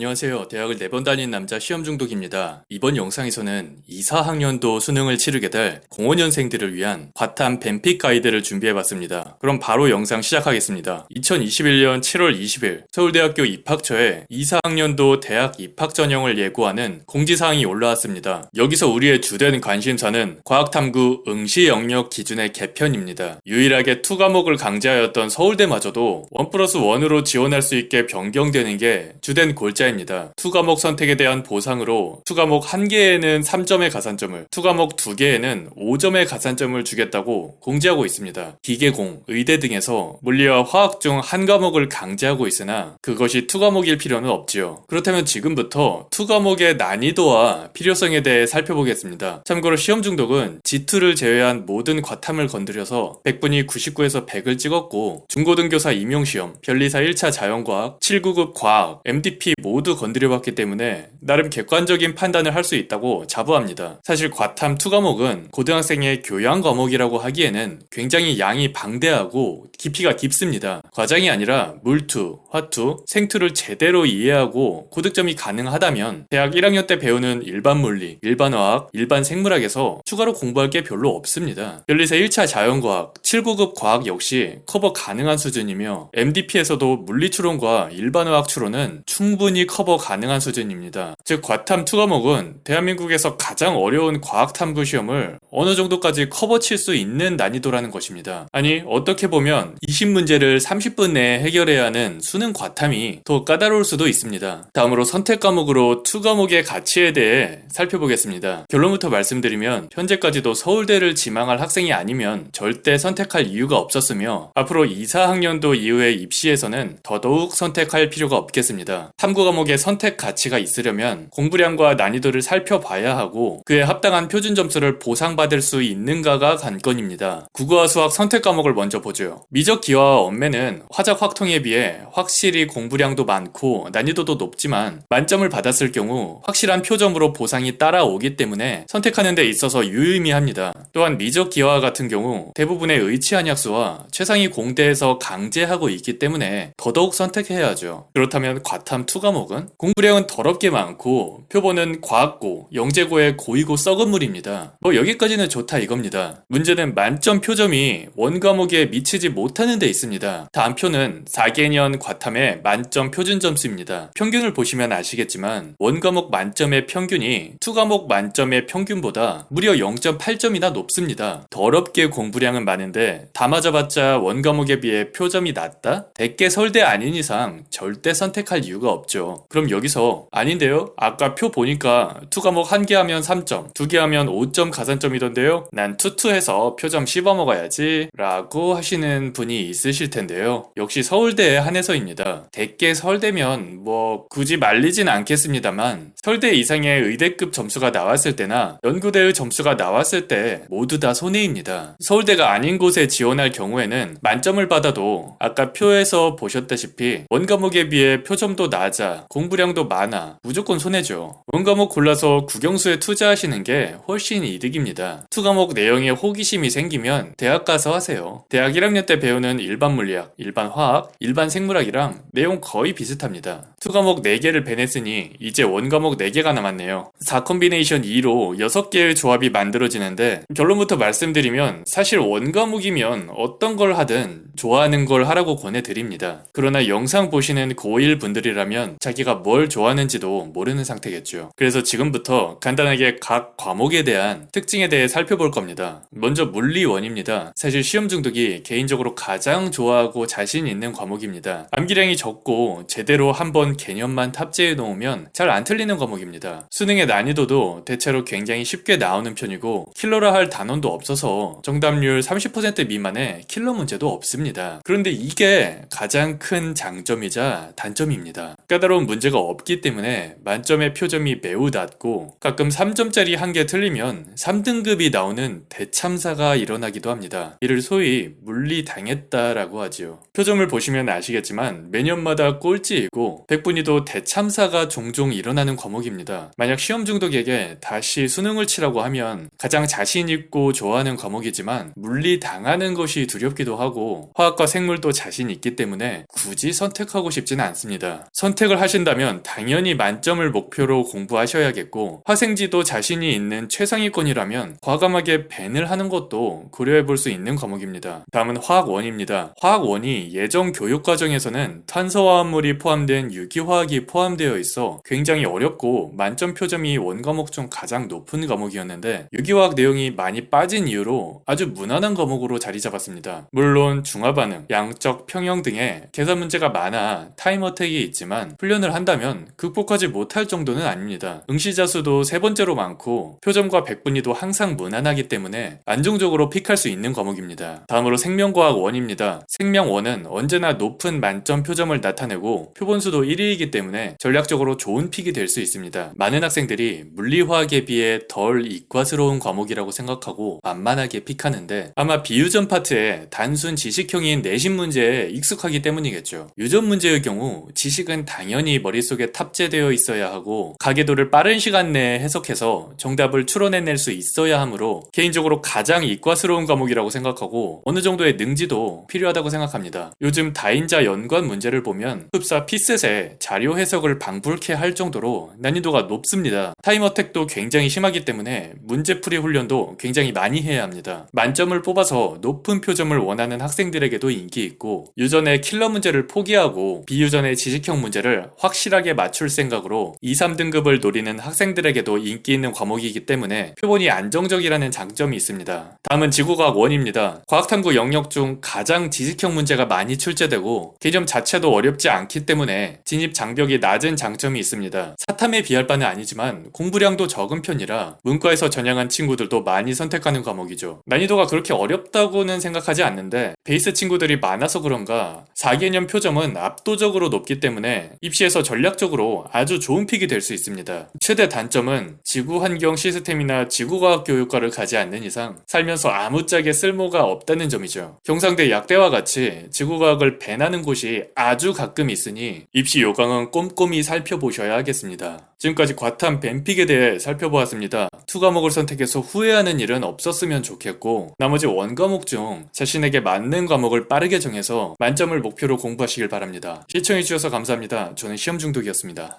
안녕하세요. 대학을 4번 다닌 남자 시험 중독입니다. 이번 영상에서는 2, 4학년도 수능을 치르게 될 05년생들을 위한 과탐 뱀픽 가이드를 준비해봤습니다. 그럼 바로 영상 시작하겠습니다. 2021년 7월 20일 서울대학교 입학처에 2, 4학년도 대학 입학 전형을 예고하는 공지사항이 올라왔습니다. 여기서 우리의 주된 관심사는 과학탐구 응시 영역 기준의 개편입니다. 유일하게 2과목을 강제하였던 서울대마저도 1+1으로 지원할 수 있게 변경되는 게 주된 골자 입니다. 2과목 선택에 대한 보상으로 2과목 1개에는 3점의 가산점을, 2과목 2개에는 5점의 가산점을 주겠다고 공지하고 있습니다. 기계공, 의대 등에서 물리와 화학 중 한 과목을 강제하고 있으나 그것이 2과목일 필요는 없지요. 그렇다면 지금부터 2과목의 난이도와 필요성에 대해 살펴보겠습니다. 참고로 시험 중독은 G2를 제외한 모든 과탐을 건드려서 100분이 99에서 100을 찍었고 중고등교사 임용시험, 변리사 1차 자연과학, 7구급 과학, MDP 모두 건드려봤기 때문에 나름 객관적인 판단을 할 수 있다고 자부합니다. 사실 과탐 2과목은 고등학생의 교양 과목이라고 하기에는 굉장히 양이 방대하고 깊이가 깊습니다. 과장이 아니라 물투, 화투, 생투를 제대로 이해하고 고득점이 가능하다면 대학 1학년 때 배우는 일반 물리, 일반 화학, 일반 생물학에서 추가로 공부할 게 별로 없습니다. 변리사 1차 자연과학, 7구급 과학 역시 커버 가능한 수준이며 MDP에서도 물리추론과 일반화학 추론은 충분히 커버 가능한 수준입니다. 즉 과탐 2과목은 대한민국에서 가장 어려운 과학탐구 시험을 어느 정도까지 커버 칠 수 있는 난이도라는 것입니다. 아니 어떻게 보면 20문제를 30분 내에 해결해야 하는 수능 과탐이 더 까다로울 수도 있습니다. 다음으로 선택 과목으로 2과목의 가치에 대해 살펴보겠습니다. 결론부터 말씀드리면 현재까지도 서울대를 지망할 학생이 아니면 절대 선택할 이유가 없었으며 앞으로 2, 4학년도 이후의 입시에서는 더더욱 선택할 필요가 없겠습니다. 탐구 과목의 선택 가치가 있으려면 공부량과 난이도를 살펴봐야 하고 그에 합당한 표준 점수를 보상받을 수 있는가가 관건입니다. 국어와 수학 선택 과목을 먼저 보죠. 미적 기하와 언매는 화작 확통에 비해 확실히 공부량도 많고 난이도도 높지만 만점을 받았을 경우 확실한 표점으로 보상이 따라오기 때문에 선택하는 데 있어서 유의미합니다. 또한 미적 기하와 같은 경우 대부분의 의치 한약수와 최상위 공대에서 강제하고 있기 때문에 더더욱 선택해야 하죠. 그렇다면 과탐 2과목은 공부량은 더럽게 많고 표본은 과학고, 영재고의 고이고 썩은 물입니다. 여기까지는 좋다 이겁니다. 문제는 만점 표점이 원과목에 미치지 못하는 데 있습니다. 다음 표는 4개년 과탐의 만점 표준 점수입니다. 평균을 보시면 아시겠지만 원과목 만점의 평균이 2과목 만점의 평균보다 무려 0.8점이나 높습니다. 더럽게 공부량은 많은데 다 맞아봤자 원과목에 비해 표점이 낮다? 대개 서울대 아닌 이상 절대 선택할 이유가 없죠. 그럼 여기서 아닌데요? 아까 표 보니까 2과목 1개 하면 3점, 2개 하면 5점 가산점이던데요? 난 투투해서 표점 씹어먹어야지 라고 하시는 분이 있으실 텐데요. 역시 서울대에 한해서입니다. 대개 서울대면 굳이 말리진 않겠습니다만 서울대 이상의 의대급 점수가 나왔을 때나 연구대의 점수가 나왔을 때 모두 다 손해입니다. 서울대가 아닌 곳에 지원할 경우에는 만점을 받아도 아까 표에서 보셨다시피 원과목에 비해 표점도 낮아 공부량도 많아 무조건 손해죠. 원과목 골라서 국영수에 투자하시는 게 훨씬 이득입니다. 2과목 내용에 호기심이 생기면 대학 가서 하세요. 대학 1학년 때 배우는 일반 물리학, 일반 화학, 일반 생물학이랑 내용 거의 비슷합니다. 2과목 4개를 배냈으니 이제 원과목 4개가 남았네요. 4콤비네이션 2로 6개의 조합이 만들어지는데 결론부터 말씀드리면 사실 원과목이면 어떤 걸 하든 좋아하는 걸 하라고 권해드립니다. 그러나 영상 보시는 고1 분들이라면 자기가 뭘 좋아하는지도 모르는 상태겠죠. 그래서 지금부터 간단하게 각 과목에 대한 특징에 대해 살펴볼 겁니다. 먼저 물리원입니다. 사실 시험 중독이 개인적으로 가장 좋아하고 자신 있는 과목입니다. 암기량이 적고 제대로 한번 개념만 탑재해 놓으면 잘 안 틀리는 과목입니다. 수능의 난이도도 대체로 굉장히 쉽게 나오는 편이고 킬러라 할 단원도 없어서 정답률 30% 미만의 킬러 문제도 없습니다. 그런데 이게 가장 큰 장점이자 단점입니다. 까다로운 문제가 없기 때문에 만점의 표점이 매우 낮고 가끔 3점짜리 한 개 틀리면 3등급이 나오는 대참사가 일어나기도 합니다. 이를 소위 물리 당했다라고 하지요. 표점을 보시면 아시겠지만 있지만 매년마다 꼴찌이고 백분위도 대참사가 종종 일어나는 과목입니다. 만약 시험 중독에게 다시 수능을 치라고 하면 가장 자신 있고 좋아하는 과목이지만 물리 당하는 것이 두렵기도 하고 화학과 생물도 자신 있기 때문에 굳이 선택하고 싶지는 않습니다. 선택을 하신다면 당연히 만점을 목표로 공부하셔야겠고 화생지도 자신이 있는 최상위권이라면 과감하게 밴을 하는 것도 고려해 볼 수 있는 과목입니다. 다음은 화학1입니다. 화학1이 예전 교육과정에서는 탄소화합물이 포함된 유기화학이 포함되어 있어 굉장히 어렵고 만점 표점이 원과목 중 가장 높은 과목이었는데 유기화학 내용이 많이 빠진 이유로 아주 무난한 과목으로 자리 잡았습니다. 물론 중화반응, 양적 평형 등의 계산 문제가 많아 타임어택이 있지만 훈련을 한다면 극복하지 못할 정도는 아닙니다. 응시자 수도 세 번째로 많고 표점과 백분위도 항상 무난하기 때문에 안정적으로 픽할 수 있는 과목입니다. 다음으로 생명과학1입니다. 생명1은 언제나 높은 만점 표점을 나타내고 표본수도 1위이기 때문에 전략적으로 좋은 픽이 될 수 있습니다. 많은 학생들이 물리화학에 비해 덜 이과스러운 과목이라고 생각하고 만만하게 픽하는데 아마 비유전 파트에 단순 지식형인 내신 문제에 익숙하기 때문이겠죠. 유전 문제의 경우 지식은 당연히 머릿속에 탑재되어 있어야 하고 가계도를 빠른 시간 내에 해석해서 정답을 추론해낼 수 있어야 하므로 개인적으로 가장 이과스러운 과목이라고 생각하고 어느 정도의 능지도 필요하다고 생각합니다. 요즘 다인자 연관 문제를 보면 흡사 피셋에 자료 해석을 방불케 할 정도로 난이도가 높습니다. 타임어택도 굉장히 심하기 때문에 문제풀이 훈련도 굉장히 많이 해야 합니다. 만점을 뽑아서 높은 표점을 원하는 학생들에게도 인기 있고 유전의 킬러 문제를 포기하고 비유전의 지식형 문제를 확실하게 맞출 생각으로 2, 3등급을 노리는 학생들에게도 인기 있는 과목이기 때문에 표본이 안정적이라는 장점이 있습니다. 다음은 지구과학1입니다. 과학탐구 영역 중 가장 지식형 문제가 많이 출제되고 개념 자체도 어렵지 않기 때문에 진입 장벽이 낮은 장점이 있습니다. 사탐에 비할 바는 아니지만 공부량도 적은 편이라 문과에서 전향한 친구들도 많이 선택하는 과목이죠. 난이도가 그렇게 어렵다고는 생각하지 않는데 베이스 친구들이 많아서 그런가 4개년 표점은 압도적으로 높기 때문에 입시에서 전략적으로 아주 좋은 픽이 될 수 있습니다. 최대 단점은 지구환경 시스템이나 지구과학 교육과를 가지 않는 이상 살면서 아무짝에 쓸모가 없다는 점이죠. 경상대 약대와 같이 지구과학을 밴하는 곳이 아주 가끔 있으니 입시 요강은 꼼꼼히 살펴보셔야 하겠습니다. 지금까지 과탐 밴픽에 대해 살펴보았습니다. 2과목을 선택해서 후회하는 일은 없었으면 좋겠고 나머지 원과목 중 자신에게 맞는 과목을 빠르게 정해서 만점을 목표로 공부하시길 바랍니다. 시청해주셔서 감사합니다. 저는 시험중독이었습니다.